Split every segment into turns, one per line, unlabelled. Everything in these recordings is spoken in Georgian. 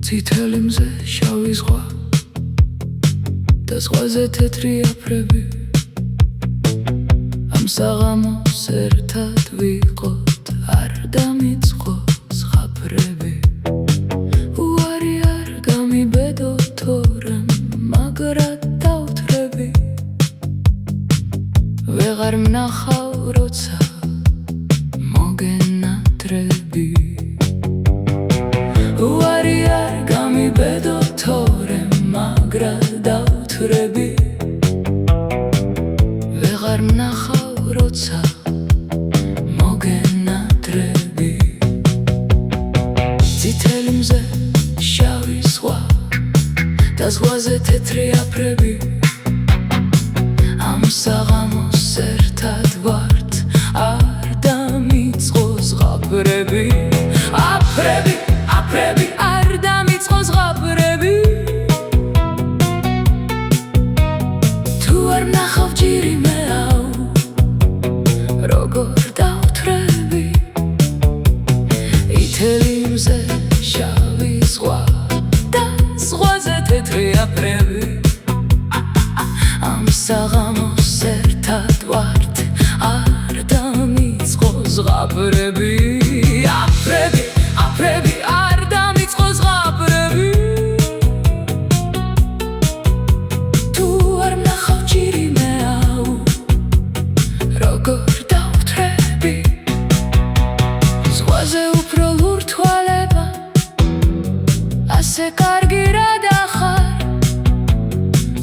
წითელი მზე შავი ზღვა და ზღვაზე თეთრი აფრები ამ საღამოს ერთად ვიყოთ არ დამიწყო ზღაპრები უარი არ გამიბედო თორემ მაგრად დავთრები ვეღარ ვნახავ როცა მოგენატრები უარი არ გამიბედო თორემ მაგრად დავთრები ვეღარ ვნახავ როცა მოგენატრები წითელი მზე შავი ზღვა და ზღვაზე თეთრი აფრები ამ საღამოს ერთად ვართ არ დამიწყო ზღაპრები აფრები აფრები არ დამიწყო ზღაპრები თუ არ ვნახავ ჭირი მეაუ როგორ დავთრები ითელი მზე შავი ზღვა და ზღვაზე თეთრი აფრები ამ საღამოს ერთად ვართ არ დამიწყო ზღაპრები აფრები აფრები არ დამიწყო ზღაპრები თუ არ ვნახავ ჭირი მეაუ როგორ დავთრები ზღვაზე უფრო ლურთვალება ასე კარგი რა დახარ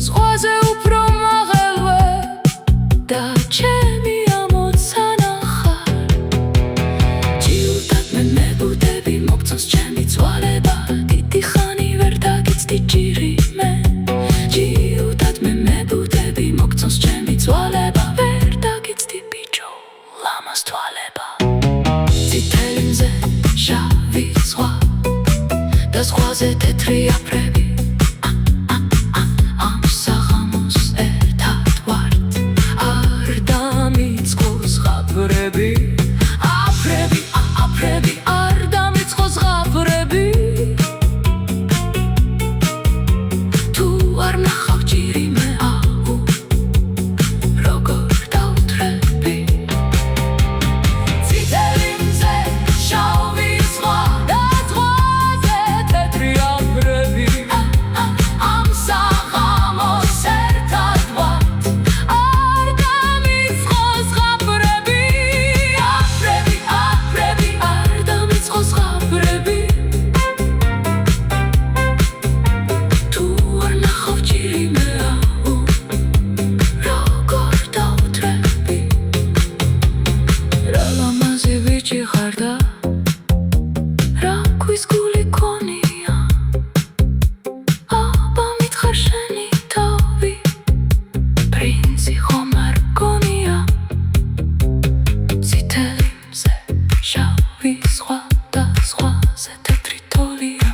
ზღვაზე უფრო მაღელვე და ჩემი ამოცანა ხარ ჯიუტად მე მებუდები მოგწონს ჩემი ცვალება დიდი ხანი ვერ დაგიცდი ჭირი მე ჯიუტად მე მებუდები მოგწონს ჩემი ცვალება ვერ დაგიცდი ბიჭო ლამას თვალება წითელი მზე შავი ზღვა და ზღვაზე თეთრი აფრები ამ საღამოს ერთად ვართ არ დამიწყო ზღაპრები აფრები აფრები არ დამიწყო ზღაპრები თუ არ ვნახავ ჭირი მეაუ როგორ დავთრები წითელი მზე შავი ზღვა და ზღვაზე თეთრი აფრები ამ საღამოს ერთად ვართ არ დამიწყო ზღაპრები აფრები აფრები არ დამიწყო ზღაპრები თუ არ ვნახავ ჭირი მეაუ როგორ დავთრები რა ლამაზი ბიჭი ხარ და რა ქვის გული ქონია აბა მითხარ შენი თავი პრინცი ხომ არ გონია წითელი მზე შავი ზღვა და ზღვაზე თეთრი თოლია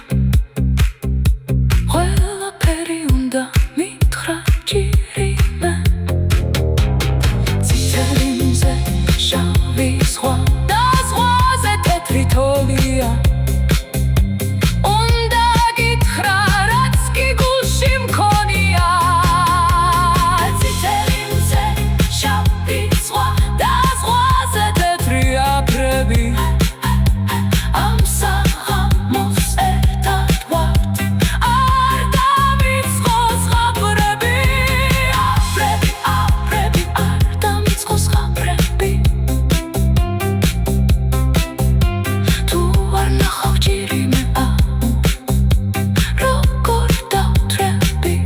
ყველაფერი უნდა მითხრა ჭირი მე წითელი მზე შავი ზღვა და ზღვაზე თეთრი თოლია უნდა გითხრა რაც კი გულში მქონია წითელი მზე შავი ზღვა და ზღვაზე თეთრი აფრები ამ საღამოს ერთად ვართ არ დამიწყო ზღაპრები აფრები აფრები არ დამიწყო ზღაპრები თუ არ ვნახავ ჭირი მეაუ როგორ დავთრები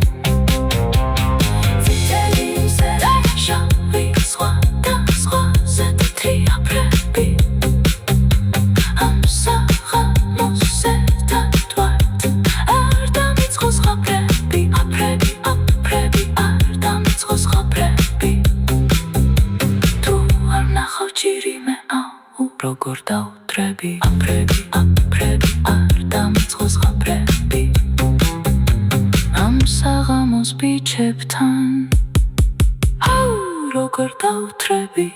წითელი მზე შავი ზღვა და ზღვაზე თეთრი აფრები ამ საღამოს ერთად ვართ არ დამიწყო ზღაპრები აფრები აფრები არ დამიწყო ზღაპრები თუ არ ვნახავ ჭირი მეაუ როგორ დავთრები აფრები აფრები არ დამიწყო ზღაპრები ამ საღამოს ბიჭებთან აუ როგორ დავთრები